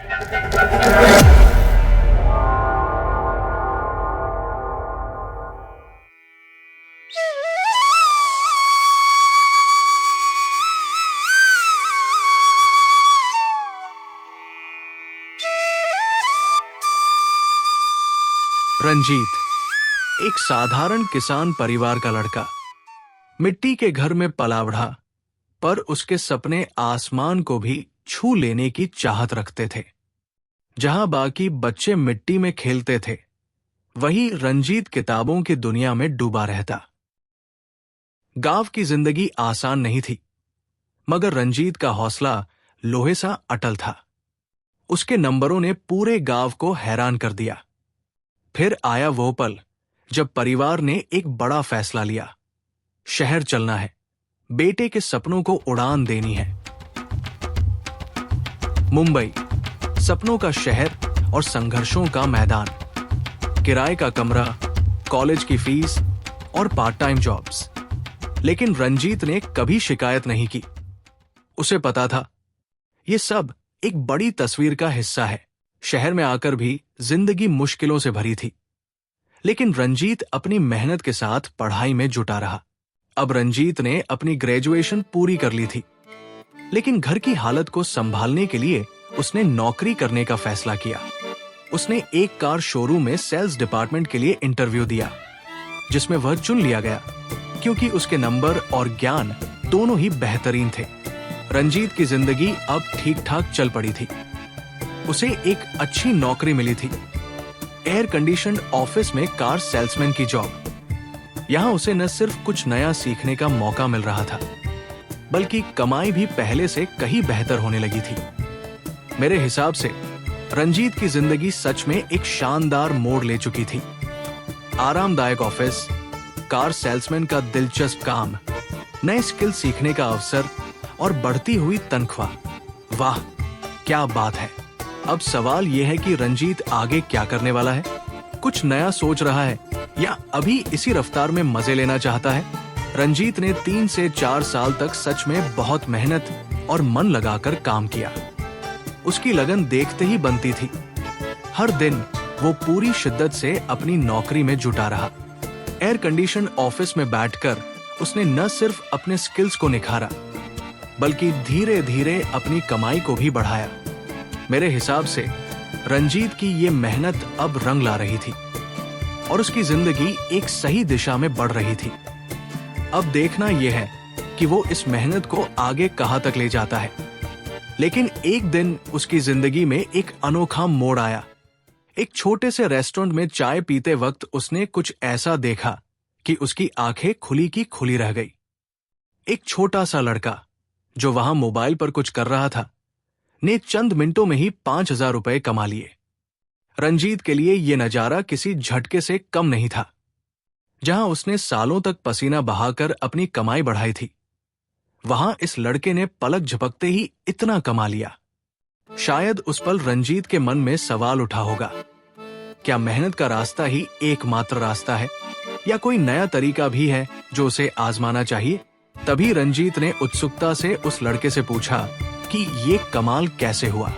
रंजीत एक साधारण किसान परिवार का लड़का, मिट्टी के घर में पला बढ़ा, पर उसके सपने आसमान को भी छू लेने की चाहत रखते थे। जहां बाकी बच्चे मिट्टी में खेलते थे, वहीं रंजीत किताबों की दुनिया में डूबा रहता। गांव की जिंदगी आसान नहीं थी, मगर रंजीत का हौसला लोहे सा अटल था। उसके नंबरों ने पूरे गांव को हैरान कर दिया। फिर आया वो पल जब परिवार ने एक बड़ा फैसला लिया। शहर चलना है, बेटे के सपनों को उड़ान देनी है। मुंबई, सपनों का शहर और संघर्षों का मैदान। किराए का कमरा, कॉलेज की फीस और पार्ट टाइम जॉब्स। लेकिन रंजीत ने कभी शिकायत नहीं की। उसे पता था, ये सब एक बड़ी तस्वीर का हिस्सा है। शहर में आकर भी जिंदगी मुश्किलों से भरी थी, लेकिन रंजीत अपनी मेहनत के साथ पढ़ाई में जुटा रहा। अब रंजीत ने अपनी ग्रेजुएशन पूरी कर ली थी, लेकिन घर की हालत को संभालने के लिए उसने नौकरी करने का फैसला किया। उसने एक कार शोरूम में सेल्स डिपार्टमेंट के लिए इंटरव्यू दिया, जिसमें वह चुन लिया गया क्योंकि उसके नंबर और ज्ञान दोनों ही बेहतरीन थे। रंजीत की जिंदगी अब ठीक ठाक चल पड़ी थी। उसे एक अच्छी नौकरी मिली थी, एयर कंडीशन्ड ऑफिस में कार सेल्समैन की जॉब। यहां उसे न सिर्फ कुछ नया सीखने का मौका मिल रहा था, बल्कि कमाई भी पहले से कहीं बेहतर होने लगी थी। मेरे हिसाब से रंजीत की जिंदगी सच में एक शानदार मोड़ ले चुकी थी। आरामदायक ऑफिस, कार सेल्समैन का दिलचस्प काम, नए स्किल सीखने का अवसर और बढ़ती हुई तनख्वाह। वाह, क्या बात है। अब सवाल यह है कि रंजीत आगे क्या करने वाला है? कुछ नया सोच रहा है या अभी इसी रफ्तार में मजे लेना चाहता है? रंजीत ने 3 से 4 साल तक सच में बहुत मेहनत और मन लगाकर काम किया। उसकी लगन देखते ही बनती थी। हर दिन वो पूरी शिद्दत से अपनी नौकरी में जुटा रहा। एयर कंडीशन ऑफिस में बैठकर उसने न सिर्फ अपने स्किल्स को निखारा, बल्कि धीरे धीरे अपनी कमाई को भी बढ़ाया। मेरे हिसाब से रंजीत की ये मेहनत अब रंग ला रही थी और उसकी जिंदगी एक सही दिशा में बढ़ रही थी। अब देखना यह है कि वो इस मेहनत को आगे कहां तक ले जाता है। लेकिन एक दिन उसकी जिंदगी में एक अनोखा मोड़ आया। एक छोटे से रेस्टोरेंट में चाय पीते वक्त उसने कुछ ऐसा देखा कि उसकी आंखें खुली की खुली रह गई। एक छोटा सा लड़का जो वहां मोबाइल पर कुछ कर रहा था, ने चंद मिनटों में ही 5,000 रुपए कमा लिए। रंजीत के लिए यह नजारा किसी झटके से कम नहीं था। जहां उसने सालों तक पसीना बहाकर अपनी कमाई बढ़ाई थी, वहां इस लड़के ने पलक झपकते ही इतना कमा लिया। शायद उस पल रंजीत के मन में सवाल उठा होगा, क्या मेहनत का रास्ता ही एकमात्र रास्ता है या कोई नया तरीका भी है जो उसे आजमाना चाहिए? तभी रंजीत ने उत्सुकता से उस लड़के से पूछा कि ये कमाल कैसे हुआ।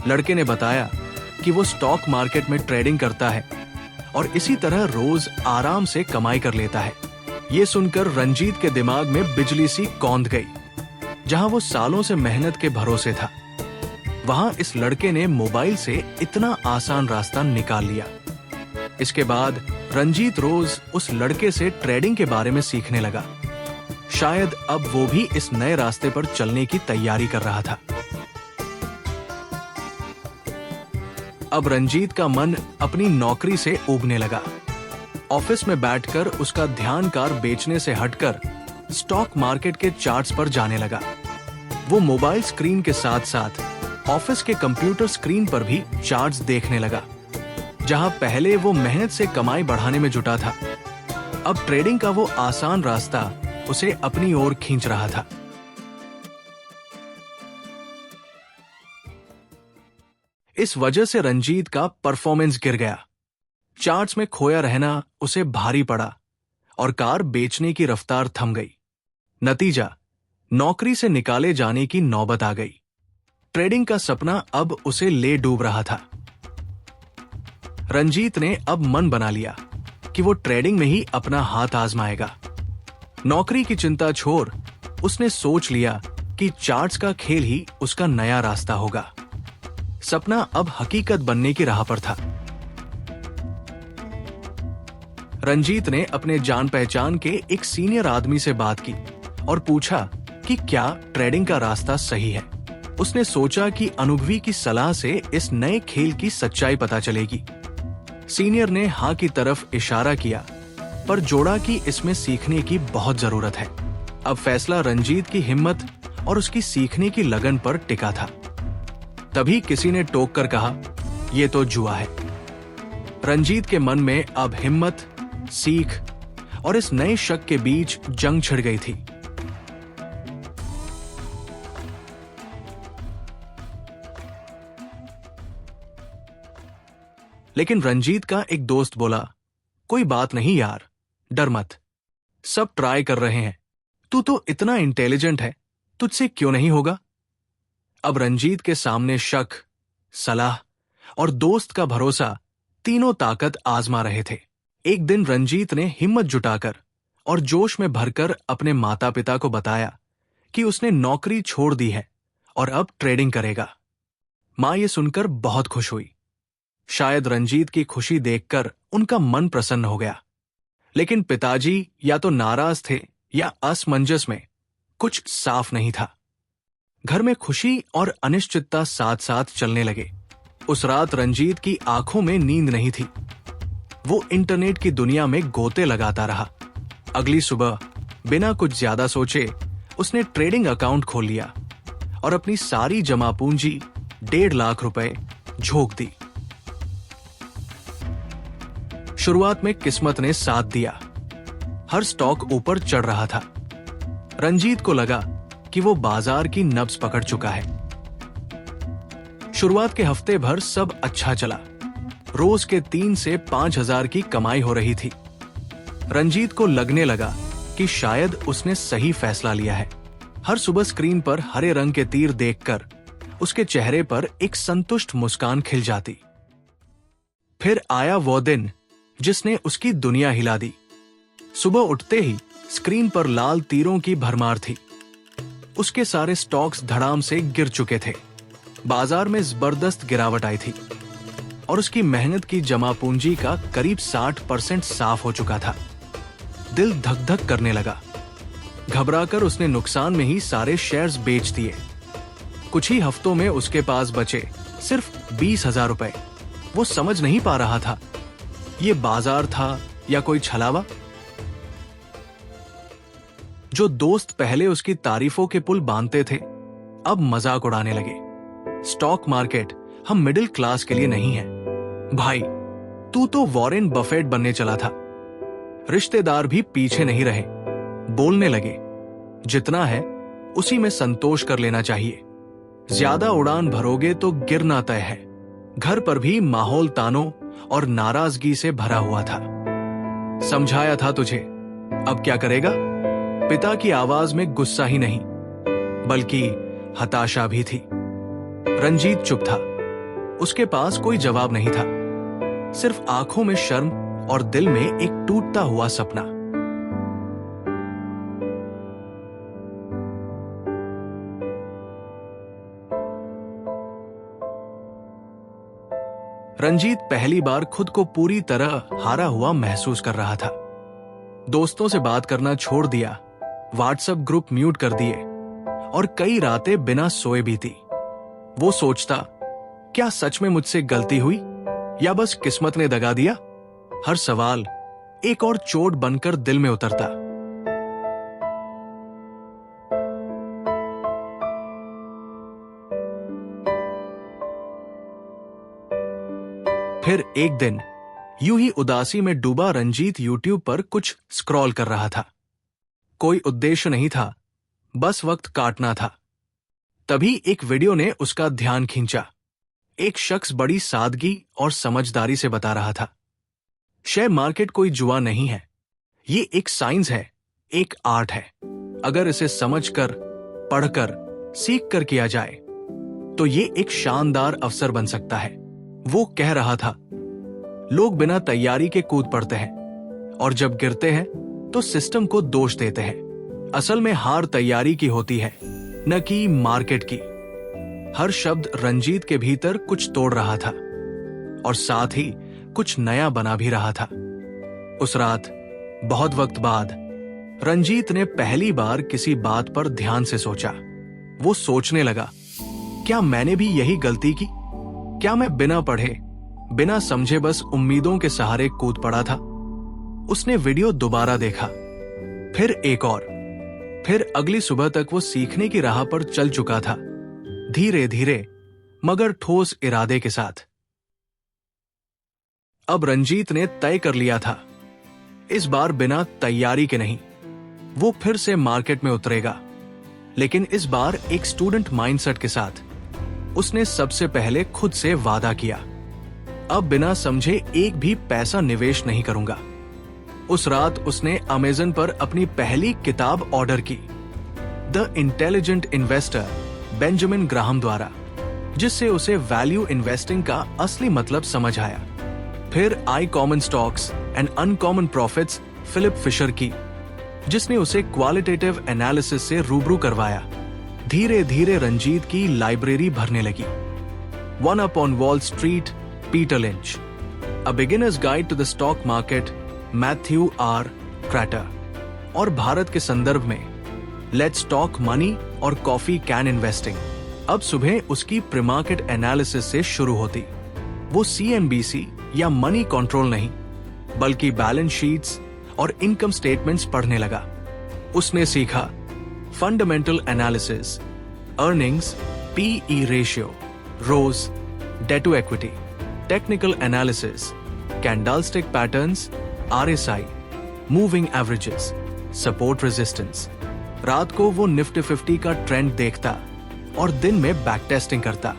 लड़के ने बताया कि वो स्टॉक मार्केट में ट्रेडिंग करता है और इसी तरह रोज आराम से कमाई कर लेता है। ये सुनकर रंजीत के दिमाग में बिजली सी कौंध गई। जहां वो सालों से मेहनत के भरोसे था, वहां इस लड़के ने मोबाइल से इतना आसान रास्ता निकाल लिया। इसके बाद रंजीत रोज उस लड़के से ट्रेडिंग के बारे में सीखने लगा। शायद अब वो भी इस नए रास्ते पर चलने की तैयारी कर रहा था। अब रंजीत का मन अपनी नौकरी से ऊबने लगा। ऑफिस में बैठकर उसका ध्यान कार बेचने से हटकर स्टॉक मार्केट के चार्ट्स पर जाने लगा। वो मोबाइल स्क्रीन के साथ साथ ऑफिस के कंप्यूटर स्क्रीन पर भी चार्ट्स देखने लगा। जहां पहले वो मेहनत से कमाई बढ़ाने में जुटा था, अब ट्रेडिंग का वो आसान रास्ता उसे अपनी ओर खींच रहा था। इस वजह से रंजीत का परफॉर्मेंस गिर गया। चार्ट्स में खोया रहना उसे भारी पड़ा और कार बेचने की रफ्तार थम गई। नतीजा, नौकरी से निकाले जाने की नौबत आ गई। ट्रेडिंग का सपना अब उसे ले डूब रहा था। रंजीत ने अब मन बना लिया कि वो ट्रेडिंग में ही अपना हाथ आजमाएगा। नौकरी की चिंता छोड़ उसने सोच लिया कि चार्ट्स का खेल ही उसका नया रास्ता होगा। सपना अब हकीकत बनने की राह पर था। रंजीत ने अपने जान पहचान के एक सीनियर आदमी से बात की और पूछा कि क्या ट्रेडिंग का रास्ता सही है। उसने सोचा कि अनुभवी की सलाह से इस नए खेल की सच्चाई पता चलेगी। सीनियर ने हाँ की तरफ इशारा किया, पर जोड़ा कि इसमें सीखने की बहुत जरूरत है। अब फैसला रंजीत की हिम्मत और उसकी सीखने की लगन पर टिका था। तभी किसी ने टोक कर कहा, यह तो जुआ है। रंजीत के मन में अब हिम्मत, सीख और इस नए शक के बीच जंग छिड़ गई थी। लेकिन रंजीत का एक दोस्त बोला, कोई बात नहीं यार, डर मत, सब ट्राई कर रहे हैं, तू तो इतना इंटेलिजेंट है, तुझसे क्यों नहीं होगा। अब रंजीत के सामने शक, सलाह और दोस्त का भरोसा तीनों ताकत आजमा रहे थे। एक दिन रंजीत ने हिम्मत जुटाकर और जोश में भरकर अपने माता पिता को बताया कि उसने नौकरी छोड़ दी है और अब ट्रेडिंग करेगा। मां ये सुनकर बहुत खुश हुई। शायद रंजीत की खुशी देखकर उनका मन प्रसन्न हो गया। लेकिन पिताजी या तो नाराज थे या असमंजस में, कुछ साफ नहीं था। घर में खुशी और अनिश्चितता साथ साथ चलने लगे। उस रात रंजीत की आंखों में नींद नहीं थी। वो इंटरनेट की दुनिया में गोते लगाता रहा। अगली सुबह बिना कुछ ज्यादा सोचे उसने ट्रेडिंग अकाउंट खोल लिया और अपनी सारी जमा पूंजी 1.5 लाख रुपए झोंक दी। शुरुआत में किस्मत ने साथ दिया। हर स्टॉक ऊपर चढ़ रहा था। रंजीत को लगा कि वो बाजार की नब्ज पकड़ चुका है। शुरुआत के हफ्ते भर सब अच्छा चला। रोज के 3 से 5 हजार की कमाई हो रही थी। रंजीत को लगने लगा कि शायद उसने सही फैसला लिया है। हर सुबह स्क्रीन पर हरे रंग के तीर देखकर उसके चेहरे पर एक संतुष्ट मुस्कान खिल जाती। फिर आया वो दिन जिसने उसकी दुनिया हिला दी। सुबह उठते ही स्क्रीन पर लाल तीरों की भरमार थी। उसके सारे स्टॉक्स धड़ाम से गिर चुके थे। बाजार में जबरदस्त गिरावट आई थी और उसकी मेहनत की जमा पूंजी का करीब 60% साफ हो चुका था। दिल धक धक करने लगा। घबराकर उसने नुकसान में ही सारे शेयर्स बेच दिए। कुछ ही हफ्तों में उसके पास बचे सिर्फ 20,000 रुपए। वो समझ नहीं पा रहा था, ये बाजार था या कोई छलावा। जो दोस्त पहले उसकी तारीफों के पुल बांधते थे, अब मजाक उड़ाने लगे। स्टॉक मार्केट हम मिडिल क्लास के लिए नहीं है भाई, तू तो वॉरेन बफेट बनने चला था। रिश्तेदार भी पीछे नहीं रहे, बोलने लगे, जितना है उसी में संतोष कर लेना चाहिए। ज्यादा उड़ान भरोगे तो गिरना तय है। घर पर भी माहौल तानों और नाराजगी से भरा हुआ था। समझाया था तुझे, अब क्या करेगा। पिता की आवाज में गुस्सा ही नहीं बल्कि हताशा भी थी। रंजीत चुप था। उसके पास कोई जवाब नहीं था, सिर्फ आंखों में शर्म और दिल में एक टूटता हुआ सपना। रंजीत पहली बार खुद को पूरी तरह हारा हुआ महसूस कर रहा था। दोस्तों से बात करना छोड़ दिया, व्हाट्सएप ग्रुप म्यूट कर दिए और कई रातें बिना सोए बीती। वो सोचता, क्या सच में मुझसे गलती हुई या बस किस्मत ने दगा दिया। हर सवाल एक और चोट बनकर दिल में उतरता। फिर एक दिन यूं ही उदासी में डूबा रंजीत यूट्यूब पर कुछ स्क्रॉल कर रहा था। कोई उद्देश्य नहीं था, बस वक्त काटना था। तभी एक वीडियो ने उसका ध्यान खींचा। एक शख्स बड़ी सादगी और समझदारी से बता रहा था, शेयर मार्केट कोई जुआ नहीं है, ये एक साइंस है, एक आर्ट है। अगर इसे समझकर, पढ़कर, सीख कर किया जाए तो ये एक शानदार अवसर बन सकता है। वो कह रहा था, लोग बिना तैयारी के कूद पड़ते हैं और जब गिरते हैं तो सिस्टम को दोष देते हैं। असल में हार तैयारी की होती है, न कि मार्केट की। हर शब्द रंजीत के भीतर कुछ तोड़ रहा था और साथ ही कुछ नया बना भी रहा था। उस रात बहुत वक्त बाद रंजीत ने पहली बार किसी बात पर ध्यान से सोचा। वो सोचने लगा, क्या मैंने भी यही गलती की? क्या मैं बिना पढ़े, बिना समझे बस उम्मीदों के सहारे कूद पड़ा था? उसने वीडियो दोबारा देखा, फिर एक और, फिर अगली सुबह तक वो सीखने की राह पर चल चुका था, धीरे धीरे मगर ठोस इरादे के साथ। अब रंजीत ने तय कर लिया था, इस बार बिना तैयारी के नहीं, वो फिर से मार्केट में उतरेगा, लेकिन इस बार एक स्टूडेंट माइंडसेट के साथ। उसने सबसे पहले खुद से वादा किया, अब बिना समझे एक भी पैसा निवेश नहीं करूंगा। उस रात उसने अमेज़न पर अपनी पहली किताब ऑर्डर की, the intelligent investor Benjamin Graham द्वारा, जिससे उसे वैल्यू इन्वेस्टिंग का असली मतलब समझ आया। फिर आई common stocks and uncommon profits Philip Fisher की, जिसने उसे क्वालिटेटिव एनालिसिस से रूबरू करवाया। धीरे धीरे रंजीत की लाइब्रेरी भरने लगी। One up on Wall Street Peter Lynch, a beginner's guide to the stock market Matthew R Kratter, और भारत के संदर्भ में लेट्स टॉक मनी और कॉफी कैन इन्वेस्टिंग। अब सुबह उसकी प्रीमार्केट एनालिसिस से शुरू होती। वो CNBC या मनी कंट्रोल नहीं, बल्कि बैलेंस शीट्स और इनकम स्टेटमेंट्स पढ़ने लगा। उसने सीखा fundamental analysis, earnings, PE ratio, ROE, debt to equity, technical analysis, candlestick patterns, RSI, moving averages, support resistance. रात को वो निफ्टी 50 का ट्रेंड देखता और दिन में बैक टेस्टिंग करता।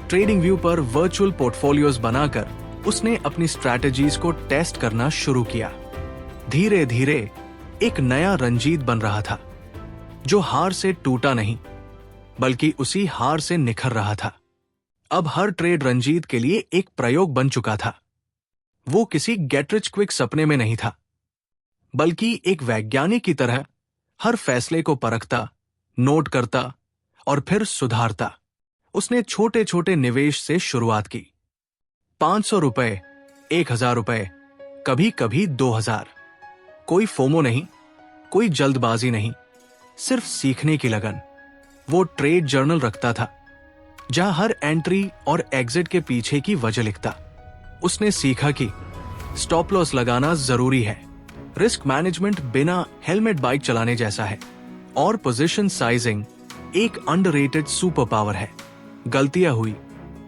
ट्रेडिंग व्यू पर वर्चुअल पोर्टफोलियोज बनाकर उसने अपनी स्ट्रैटेजीज को टेस्ट करना शुरू किया। धीरे धीरे एक नया रंजीत बन रहा था, जो हार से टूटा नहीं, बल्कि उसी हार से निखर रहा था। अब हर ट्रेड रंजीत के लिए एक प्रयोग बन चुका था। वो किसी गेट रिच क्विक सपने में नहीं था, बल्कि एक वैज्ञानिक की तरह हर फैसले को परखता, नोट करता और फिर सुधारता। उसने छोटे छोटे निवेश से शुरुआत की। 500 रुपए, 1000 रुपए, कभी कभी 2000। कोई फोमो नहीं, कोई जल्दबाजी नहीं, सिर्फ सीखने की लगन। वो ट्रेड जर्नल रखता था, जहां हर एंट्री और एग्जिट के पीछे की वजह लिखता। उसने सीखा कि स्टॉप लॉस लगाना जरूरी है, रिस्क मैनेजमेंट बिना हेलमेट बाइक चलाने जैसा है, और पोजीशन साइजिंग एक अंडररेटेड सुपर पावर है। गलतियां हुई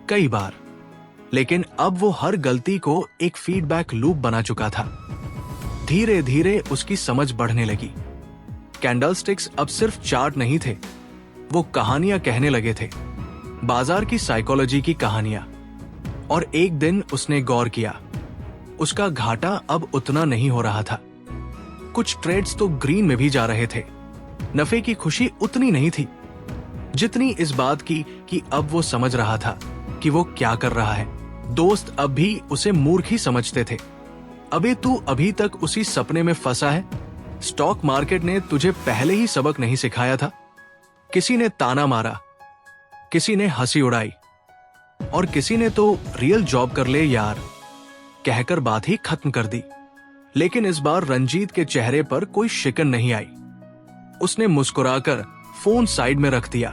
कई बार, लेकिन अब वो हर गलती को एक फीडबैक लूप बना चुका था। धीरे धीरे उसकी समझ बढ़ने लगी। कैंडलस्टिक्स अब सिर्फ चार्ट नहीं थे, वो कहानियां कहने लगे थे, बाजार की साइकोलॉजी की कहानियां। और एक दिन उसने गौर किया, उसका घाटा अब उतना नहीं हो रहा था। कुछ ट्रेड्स तो ग्रीन में भी जा रहे थे। नफे की खुशी उतनी नहीं थी जितनी इस बात की कि अब वो समझ रहा था कि वो क्या कर रहा है। दोस्त अब भी उसे मूर्ख ही समझते थे। अबे तू अभी तक उसी सपने में फंसा है, स्टॉक मार्केट ने तुझे पहले ही सबक नहीं सिखाया था। किसी ने ताना मारा, किसी ने हंसी उड़ाई, और किसी ने तो रियल जॉब कर ले यार कहकर बात ही खत्म कर दी। लेकिन इस बार रंजीत के चेहरे पर कोई शिकन नहीं आई। उसने मुस्कुराकर फोन साइड में रख दिया।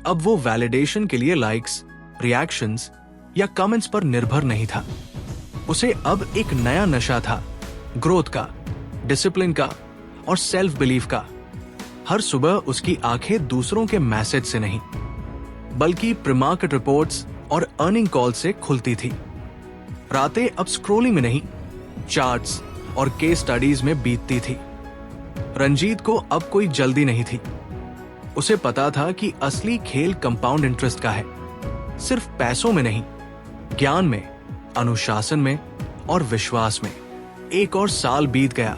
अब वो वैलिडेशन के लिए लाइक्स, रिएक्शंस या कमेंट्स पर निर्भर नहीं था। उसे अब एक नया नशा था, ग्रोथ का, डिसिप्लिन का और सेल्फ बिलीफ का। हर सुबह उसकी आंखें दूसरों के मैसेज से नहीं, बल्कि प्रीमार्केट रिपोर्ट्स और अर्निंग कॉल से खुलती थी। रातें अब स्क्रोलिंग में नहीं, चार्ट्स और केस स्टडीज में बीतती थी। रंजीत को अब कोई जल्दी नहीं थी। उसे पता था कि असली खेल कंपाउंड इंटरेस्ट का है, सिर्फ पैसों में नहीं, ज्ञान में, अनुशासन में और विश्वास में। एक और साल बीत गया।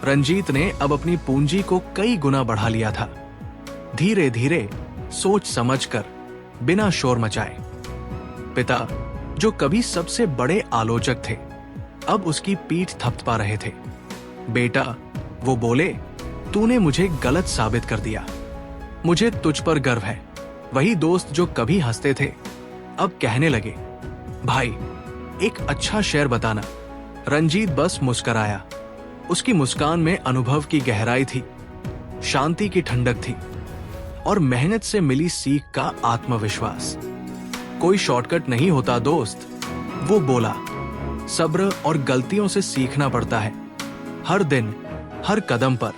रंजीत ने अब अपनी पूंजी को कई गुना बढ़ा लिया था। धीरे धीरे, सोच समझकर, बिना शोर मचाए। पिता, जो कभी सबसे बड़े आलोचक थे, अब उसकी पीठ थपथपा रहे थे। बेटा, वो बोले, तूने मुझे गलत साबित कर दिया। मुझे तुझ पर गर्व है। वही दोस्त जो कभी हंसते थे, अब कहने लगे, भाई, एक अच्छा शेर बताना। रंजीत बस मुस्कराया। उसकी मुस्कान में अनुभव की गहराई थी, शांति की ठंडक थी और मेहनत से मिली सीख का आत्मविश्वास। कोई शॉर्टकट नहीं होता दोस्त, वो बोला। सब्र और गलतियों से सीखना पड़ता है, हर दिन, हर कदम पर।